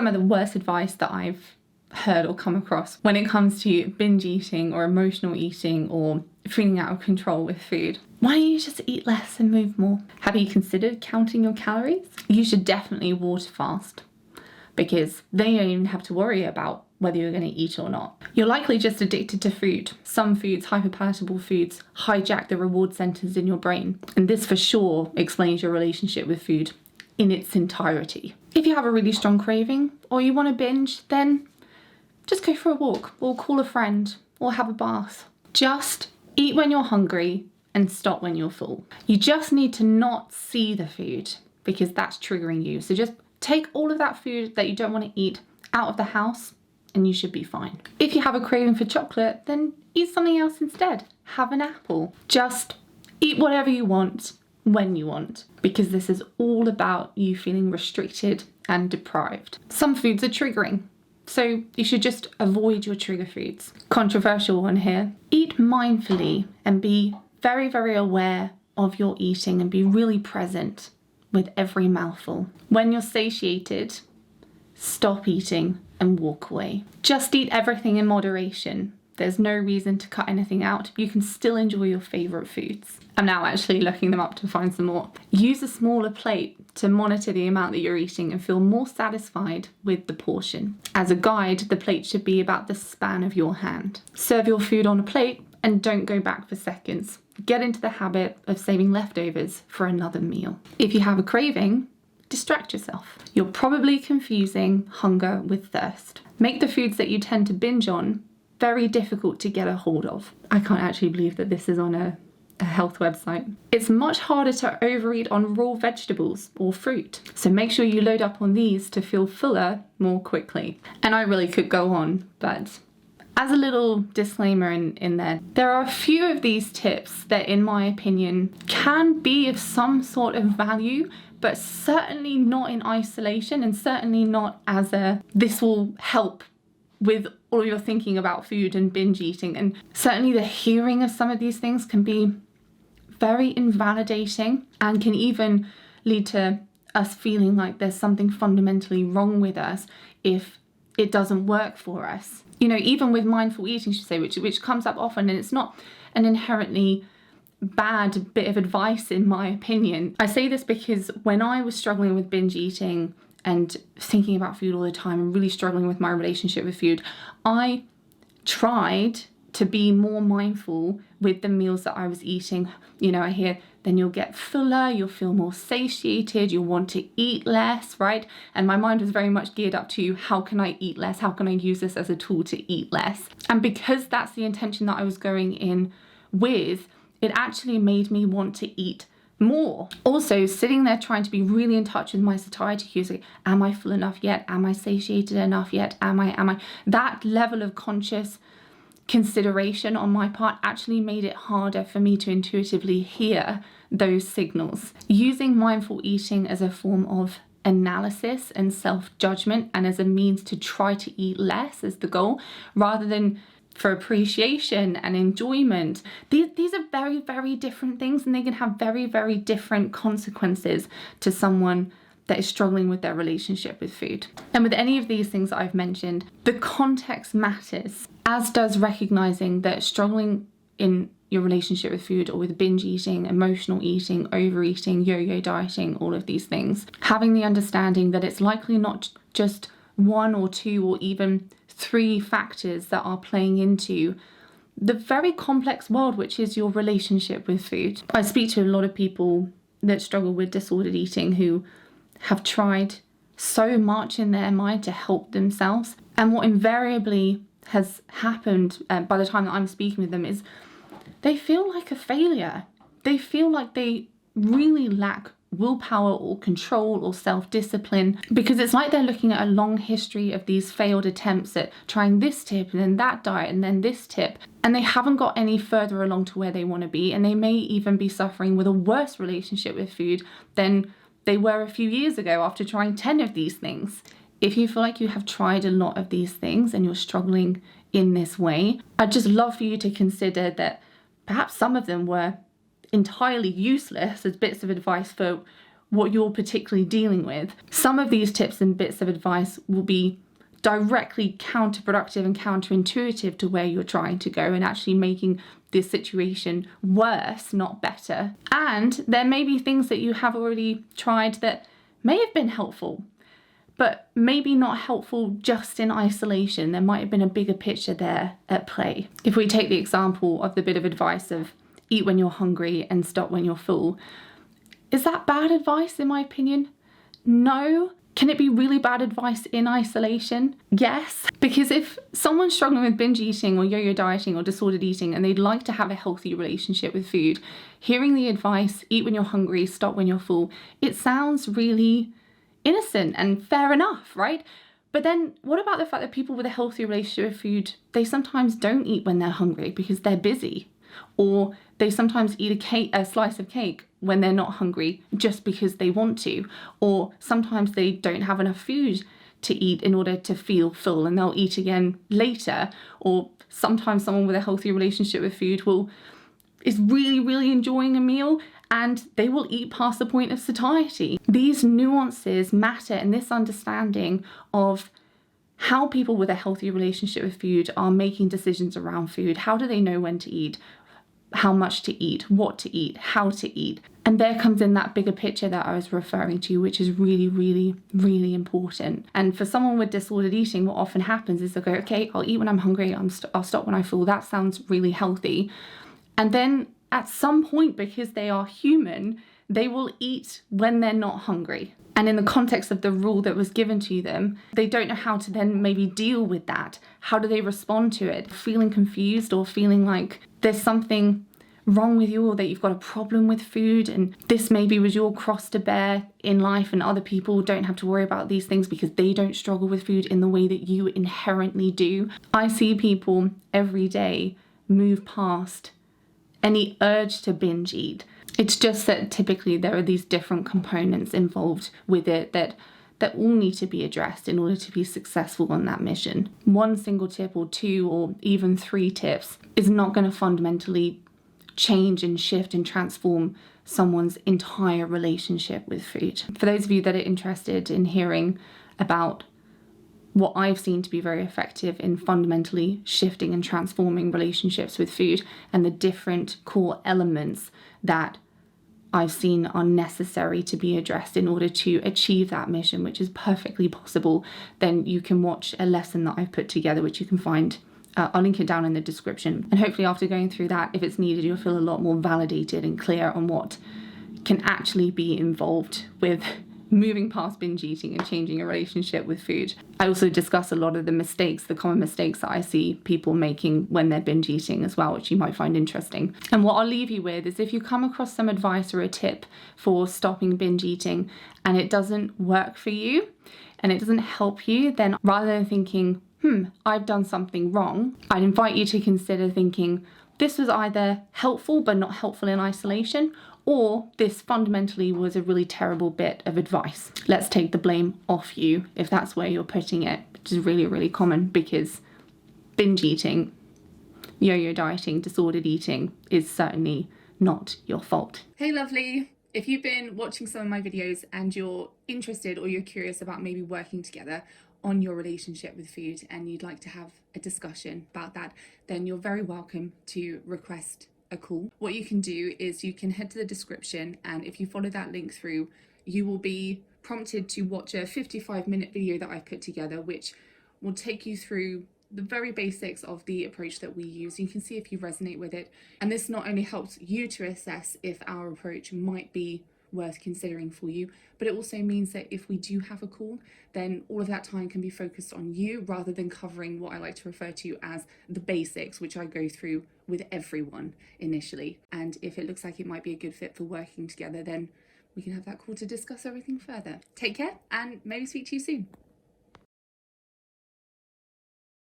some of the worst advice that I've heard or come across when it comes to binge eating or emotional eating or feeling out of control with food. Why don't you just eat less and move more? Have you considered counting your calories? You should definitely water fast, because then you don't even have to worry about whether you're going to eat or not. You're likely just addicted to food. Some foods, hyperpalatable foods, hijack the reward centers in your brain. And this for sure explains your relationship with food in its entirety. If you have a really strong craving or you want to binge, then just go for a walk or call a friend or have a bath. Just eat when you're hungry and stop when you're full. You just need to not see the food because that's triggering you. So just take all of that food that you don't want to eat out of the house and you should be fine. If you have a craving for chocolate, then eat something else instead. Have an apple. Just eat whatever you want when you want, because this is all about you feeling restricted and deprived. Some foods are triggering, so you should just avoid your trigger foods. Controversial one here. Eat mindfully and be very, very aware of your eating and be really present with every mouthful. When you're satiated, stop eating and walk away. Just eat everything in moderation. There's no reason to cut anything out. You can still enjoy your favorite foods. I'm now actually looking them up to find some more. Use a smaller plate to monitor the amount that you're eating and feel more satisfied with the portion. As a guide, the plate should be about the span of your hand. Serve your food on a plate and don't go back for seconds. Get into the habit of saving leftovers for another meal. If you have a craving, distract yourself. You're probably confusing hunger with thirst. Make the foods that you tend to binge on very difficult to get a hold of. I can't actually believe that this is on a health website. It's much harder to overeat on raw vegetables or fruit. So make sure you load up on these to feel fuller more quickly. And I really could go on, but as a little disclaimer in there are a few of these tips that, in my opinion, can be of some sort of value, but certainly not in isolation and certainly not as this will help with all your thinking about food and binge eating. And certainly the hearing of some of these things can be very invalidating and can even lead to us feeling like there's something fundamentally wrong with us if it doesn't work for us. You know, even with mindful eating, should say, which comes up often, and it's not an inherently bad bit of advice in my opinion. I say this because when I was struggling with binge eating and thinking about food all the time and really struggling with my relationship with food, I tried to be more mindful with the meals that I was eating. You know, I hear then you'll get fuller, you'll feel more satiated, you'll want to eat less, right? And my mind was very much geared up to how can I eat less? How can I use this as a tool to eat less? And because that's the intention that I was going in with, it actually made me want to eat more. Also, sitting there trying to be really in touch with my satiety cues, like, am I full enough yet? Am I satiated enough yet? Am I? That level of conscious consideration on my part actually made it harder for me to intuitively hear those signals. Using mindful eating as a form of analysis and self-judgment and as a means to try to eat less is the goal, rather than for appreciation and enjoyment. These are very, very different things, and they can have very, very different consequences to someone that is struggling with their relationship with food. And with any of these things that I've mentioned, the context matters, as does recognizing that struggling in your relationship with food or with binge eating, emotional eating, overeating, yo-yo dieting, all of these things, having the understanding that it's likely not just one or two or even 3 factors that are playing into the very complex world which is your relationship with food. I speak to a lot of people that struggle with disordered eating who have tried so much in their mind to help themselves, and what invariably has happened by the time that I'm speaking with them is they feel like a failure. They feel like they really lack willpower or control or self-discipline, because it's like they're looking at a long history of these failed attempts at trying this tip and then that diet and then this tip, and they haven't got any further along to where they want to be, and they may even be suffering with a worse relationship with food than they were a few years ago after trying 10 of these things. If you feel like you have tried a lot of these things and you're struggling in this way, I'd just love for you to consider that perhaps some of them were entirely useless as bits of advice for what you're particularly dealing with, some of these tips and bits of advice will be directly counterproductive and counterintuitive to where you're trying to go and actually making this situation worse, not better. And there may be things that you have already tried that may have been helpful, but maybe not helpful just in isolation. There might have been a bigger picture there at play. If we take the example of the bit of advice of eat when you're hungry and stop when you're full, is that bad advice in my opinion? No. Can it be really bad advice in isolation? Yes. Because if someone's struggling with binge eating or yo-yo dieting or disordered eating and they'd like to have a healthy relationship with food, hearing the advice, eat when you're hungry, stop when you're full, it sounds really innocent and fair enough, right? But then what about the fact that people with a healthy relationship with food, they sometimes don't eat when they're hungry because they're busy, or they sometimes eat a slice of cake when they're not hungry just because they want to, or sometimes they don't have enough food to eat in order to feel full and they'll eat again later, or sometimes someone with a healthy relationship with food is really enjoying a meal and they will eat past the point of satiety. These nuances matter, and this understanding of how people with a healthy relationship with food are making decisions around food. How do they know when to eat, how much to eat, what to eat, how to eat? And there comes in that bigger picture that I was referring to, which is really important. And for someone with disordered eating, what often happens is they'll go, okay, I'll eat when I'm hungry, I'll stop when I full. That sounds really healthy. And then at some point, because they are human, they will eat when they're not hungry. And in the context of the rule that was given to them, they don't know how to then maybe deal with that. How do they respond to it? Feeling confused or feeling like there's something wrong with you or that you've got a problem with food, and this maybe was your cross to bear in life, and other people don't have to worry about these things because they don't struggle with food in the way that you inherently do. I see people every day move past any urge to binge eat. It's just that typically there are these different components involved with it that all need to be addressed in order to be successful on that mission. One single tip or two or even 3 tips is not going to fundamentally change and shift and transform someone's entire relationship with food. For those of you that are interested in hearing about what I've seen to be very effective in fundamentally shifting and transforming relationships with food, and the different core elements that I've seen are necessary to be addressed in order to achieve that mission, which is perfectly possible, then you can watch a lesson that I've put together, which you can find. I'll link it down in the description. And hopefully after going through that, if it's needed, you'll feel a lot more validated and clear on what can actually be involved with moving past binge eating and changing a relationship with food. I also discuss a lot of the common mistakes that I see people making when they're binge eating as well, which you might find interesting. And what I'll leave you with is, if you come across some advice or a tip for stopping binge eating and it doesn't work for you and it doesn't help you, then rather than thinking, I've done something wrong, I'd invite you to consider thinking, this was either helpful but not helpful in isolation, or this fundamentally was a really terrible bit of advice. Let's take the blame off you if that's where you're putting it, which is really common, because binge eating, yo-yo dieting, disordered eating is certainly not your fault. Hey lovely, if you've been watching some of my videos and you're interested or you're curious about maybe working together on your relationship with food and you'd like to have a discussion about that, then you're very welcome to request a call. What you can do is you can head to the description, and if you follow that link through, you will be prompted to watch a 55-minute video that I've put together, which will take you through the very basics of the approach that we use. You can see if you resonate with it, and this not only helps you to assess if our approach might be worth considering for you, but it also means that if we do have a call, then all of that time can be focused on you rather than covering what I like to refer to as the basics, which I go through with everyone initially. And if it looks like it might be a good fit for working together, then we can have that call to discuss everything further. Take care and maybe speak to you soon.